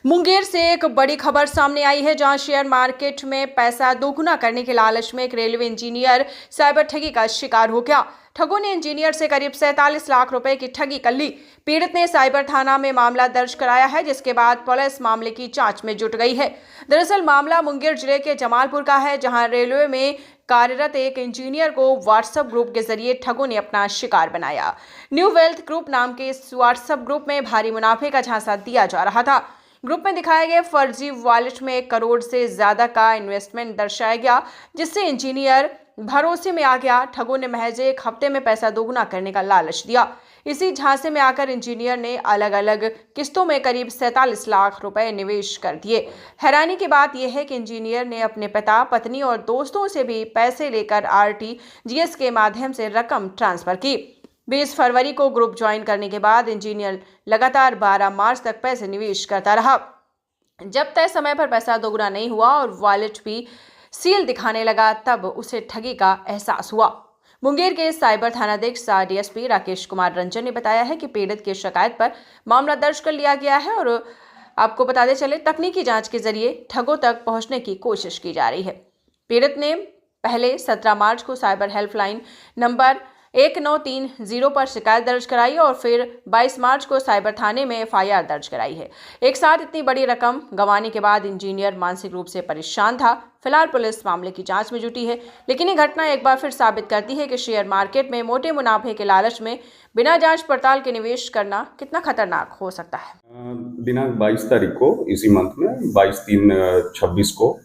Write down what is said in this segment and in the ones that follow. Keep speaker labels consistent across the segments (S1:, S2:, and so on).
S1: मुंगेर से एक बड़ी खबर सामने आई है, जहां शेयर मार्केट में पैसा दोगुना करने के लालच में एक रेलवे इंजीनियर साइबर ठगी का शिकार हो गया। ठगों ने इंजीनियर से करीब 47 लाख रुपए की ठगी कर ली। पीड़ित ने साइबर थाना में मामला दर्ज कराया है, जिसके बाद पुलिस मामले की जांच में जुट गई है। दरअसल मामला मुंगेर जिले के जमालपुर का है, जहां रेलवे में कार्यरत एक इंजीनियर को व्हाट्सएप ग्रुप के जरिए ठगों ने अपना शिकार बनाया। न्यू वेल्थ ग्रुप नाम के इस व्हाट्सएप ग्रुप में भारी मुनाफे का झांसा दिया जा रहा था। ग्रुप में दिखाए गए फर्जी वॉलेट में 1 करोड़ से ज्यादा का इन्वेस्टमेंट दर्शाया गया, जिससे इंजीनियर भरोसे में आ गया। ठगों ने महज 1 हफ्ते में पैसा दोगुना करने का लालच दिया। इसी झांसे में आकर इंजीनियर ने अलग अलग किस्तों में करीब 47 लाख रुपए निवेश कर दिए। हैरानी की बात यह है कि इंजीनियर ने अपने पिता, पत्नी और दोस्तों से भी पैसे लेकर RTGS के माध्यम से रकम ट्रांसफर की। 20 फरवरी को ग्रुप ज्वाइन करने के बाद इंजीनियर लगातार 12 मार्च तक पैसे निवेश करता रहा। जब तय समय पर पैसा दोगुना नहीं हुआ और वॉलेट भी सील दिखाने लगा, तब उसे ठगी का एहसास हुआ। मुंगेर के साइबर थानाध्यक्ष DSP राकेश कुमार रंजन ने बताया है कि पीड़ित की शिकायत पर मामला दर्ज कर लिया गया है और आपको बताते चले, तकनीकी जांच के जरिए ठगों तक पहुंचने की कोशिश की जा रही है। पीड़ित ने पहले 17 मार्च को साइबर हेल्पलाइन नंबर 1930 पर शिकायत दर्ज कराई और फिर 22 मार्च को साइबर थाने में FIR दर्ज कराई है। एक साथ इतनी बड़ी रकम गंवाने के बाद इंजीनियर मानसिक रूप से परेशान था। फिलहाल पुलिस मामले की जांच में जुटी है, लेकिन ये घटना एक बार फिर साबित करती है कि शेयर मार्केट में मोटे मुनाफे के लालच में बिना जांच पड़ताल के निवेश करना कितना खतरनाक हो सकता है।
S2: दिनांक 22 तारीख को इसी मंथ में 22/3/26 को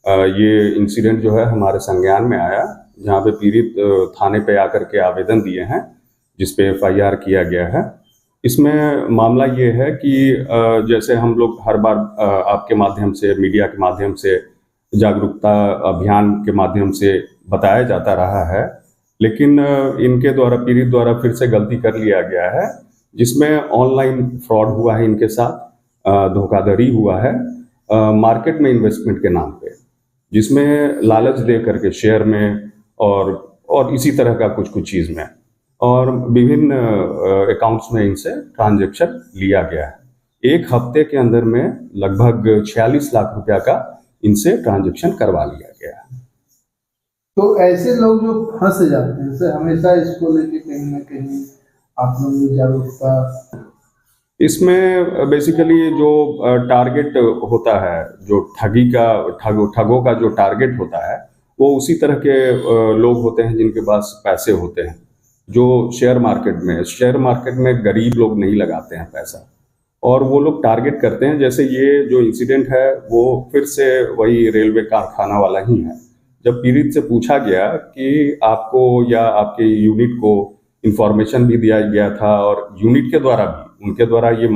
S2: ये इंसिडेंट जो है हमारे संज्ञान में आया, जहाँ पे पीड़ित थाने पे आकर के आवेदन दिए हैं, जिसपे FIR किया गया है। इसमें मामला ये है कि जैसे हम लोग हर बार आपके माध्यम से, मीडिया के माध्यम से, जागरूकता अभियान के माध्यम से बताया जाता रहा है, लेकिन इनके द्वारा, पीड़ित द्वारा फिर से गलती कर लिया गया है, जिसमें ऑनलाइन फ्रॉड हुआ है, इनके साथ धोखाधड़ी हुआ है मार्केट में इन्वेस्टमेंट के नाम पे, जिसमें लालच दे करके शेयर में और इसी तरह का कुछ चीज़ में और विभिन्न अकाउंट्स में इनसे ट्रांजैक्शन लिया गया है। 1 हफ्ते के अंदर में लगभग 46 लाख रुपया का इनसे ट्रांजैक्शन करवा लिया गया है।
S3: तो ऐसे लोग जो फंस जाते हैं, जैसे हमेशा इसको लेके कहीं ना कहीं आप लोग की जागरूकता,
S2: इसमें बेसिकली जो टारगेट होता है, जो ठगों का जो टारगेट होता है, वो उसी तरह के लोग होते हैं जिनके पास पैसे होते हैं, जो शेयर मार्केट में गरीब लोग नहीं लगाते हैं पैसा, और वो लोग टारगेट करते हैं। जैसे ये जो इंसिडेंट है वो फिर से वही रेलवे कारखाना वाला ही है। जब पीड़ित से पूछा गया कि आपको या आपके यूनिट को इंफॉर्मेशन भी दिया गया था और यूनिट के द्वारा भी, उनके द्वारा ये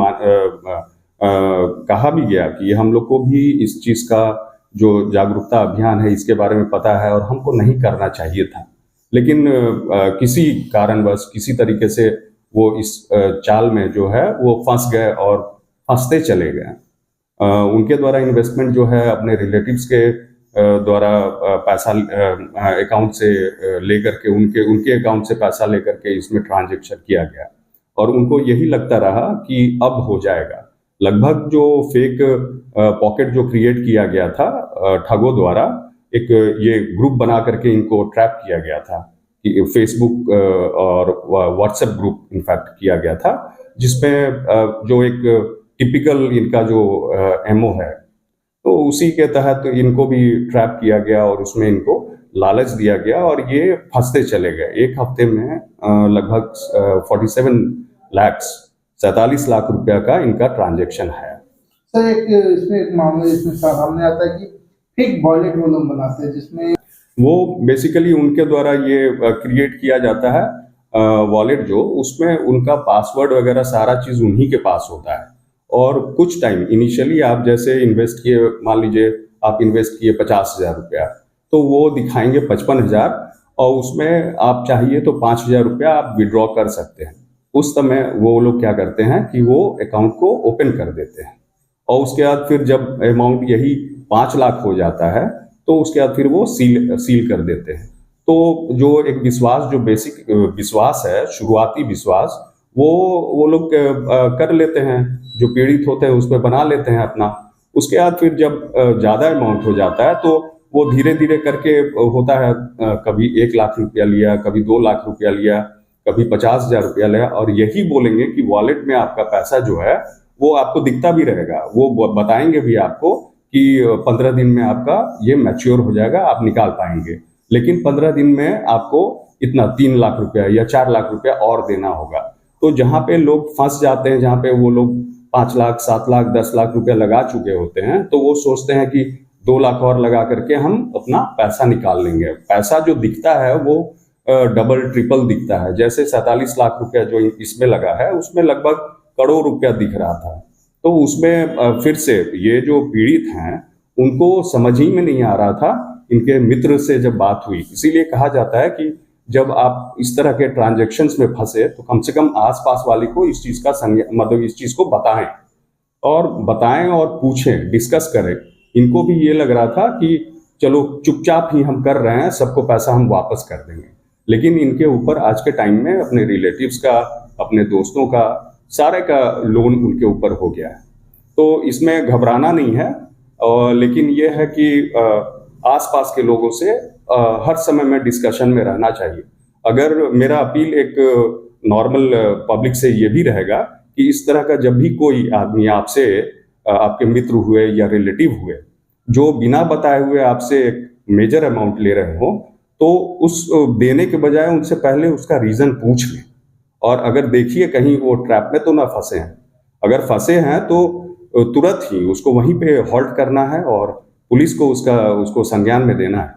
S2: कहा भी गया कि हम लोग को भी इस चीज़ का जो जागरूकता अभियान है इसके बारे में पता है और हमको नहीं करना चाहिए था, लेकिन किसी कारणवश, किसी तरीके से वो इस चाल में जो है वो फंस गए और फंसते चले गए। उनके द्वारा इन्वेस्टमेंट जो है अपने रिलेटिव्स के द्वारा पैसा अकाउंट से लेकर के, उनके अकाउंट से पैसा लेकर के इसमें ट्रांजैक्शन किया गया और उनको यही लगता रहा कि अब हो जाएगा। लगभग जो फेक पॉकेट जो क्रिएट किया गया था ठगों द्वारा, एक ये ग्रुप बना करके इनको ट्रैप किया गया था कि फेसबुक और व्हाट्सएप ग्रुप इनफैक्ट किया गया था, जिसमें जो एक टिपिकल इनका जो MO है, तो उसी के तहत इनको भी ट्रैप किया गया और उसमें इनको लालच दिया गया और ये फंसते चले गए। 1 हफ्ते में लगभग 47 लाख रुपया का इनका ट्रांजैक्शन है।
S3: सर, इसमें एक मामला इसमें सामने आता है कि फेक वॉलेट वो लोग बनाते हैं, जिसमें
S2: वो बेसिकली उनके द्वारा ये क्रिएट किया जाता है वॉलेट, जो उसमें उनका पासवर्ड वगैरह सारा चीज़ उन्हीं के पास होता है। और कुछ टाइम इनिशियली आप जैसे इन्वेस्ट किए, मान लीजिए आप इन्वेस्ट किए 50,000 रुपया, तो वो दिखाएंगे 55,000 और उसमें आप चाहिए तो 5,000 रुपया आप विड्रॉ कर सकते हैं। उस समय वो लोग क्या करते हैं कि वो अकाउंट को ओपन कर देते हैं और उसके बाद फिर जब अमाउंट यही 5 लाख हो जाता है तो उसके बाद फिर वो सील कर देते हैं। तो जो एक विश्वास, जो बेसिक विश्वास है, शुरुआती विश्वास, वो लोग कर लेते हैं, जो पीड़ित होते हैं उस पर बना लेते हैं अपना। उसके बाद फिर जब ज़्यादा अमाउंट हो जाता है तो वो धीरे धीरे करके होता है, कभी 1 लाख रुपया लिया, कभी 2 लाख रुपया लिया, कभी 50,000 रुपया लिया, और यही बोलेंगे कि वॉलेट में आपका पैसा जो है वो आपको दिखता भी रहेगा। वो बताएंगे भी आपको कि 15 दिन में आपका ये मैच्योर हो जाएगा, आप निकाल पाएंगे, लेकिन 15 दिन में आपको इतना 3 लाख रुपया या 4 लाख रुपया और देना होगा। तो जहाँ पे लोग फंस जाते हैं, जहाँ पे वो लोग 5 लाख, 7 लाख, 10 लाख रुपया लगा चुके होते हैं, तो वो सोचते हैं कि 2 लाख और लगा करके हम अपना पैसा निकाल लेंगे। पैसा जो दिखता है वो डबल ट्रिपल दिखता है। जैसे 47 लाख रुपया जो इसमें लगा है, उसमें लगभग करोड़ रुपया दिख रहा था। तो उसमें फिर से ये जो पीड़ित हैं उनको समझ ही में नहीं आ रहा था। इनके मित्र से जब बात हुई, इसीलिए कहा जाता है कि जब आप इस तरह के ट्रांजैक्शंस में फंसे तो कम से कम आसपास वाले को इस चीज़ का मतलब इस चीज़ को बताएं और पूछें, डिस्कस करें। इनको भी ये लग रहा था कि चलो चुपचाप ही हम कर रहे हैं, सबको पैसा हम वापस कर देंगे, लेकिन इनके ऊपर आज के टाइम में अपने रिलेटिव्स का, अपने दोस्तों का, सारे का लोन उनके ऊपर हो गया है। तो इसमें घबराना नहीं है, लेकिन ये है कि आसपास के लोगों से हर समय में डिस्कशन में रहना चाहिए। अगर मेरा अपील एक नॉर्मल पब्लिक से ये भी रहेगा कि इस तरह का जब भी कोई आदमी आपसे, आपके मित्र हुए या रिलेटिव हुए, जो बिना बताए हुए आपसे एक मेजर अमाउंट ले रहे हो, तो उस देने के बजाय उनसे पहले उसका रीज़न पूछ लें। और अगर देखिए कहीं वो ट्रैप में तो ना फंसे हैं। अगर फंसे हैं तो तुरंत ही उसको वहीं पे हॉल्ट करना है और पुलिस को उसको संज्ञान में देना है।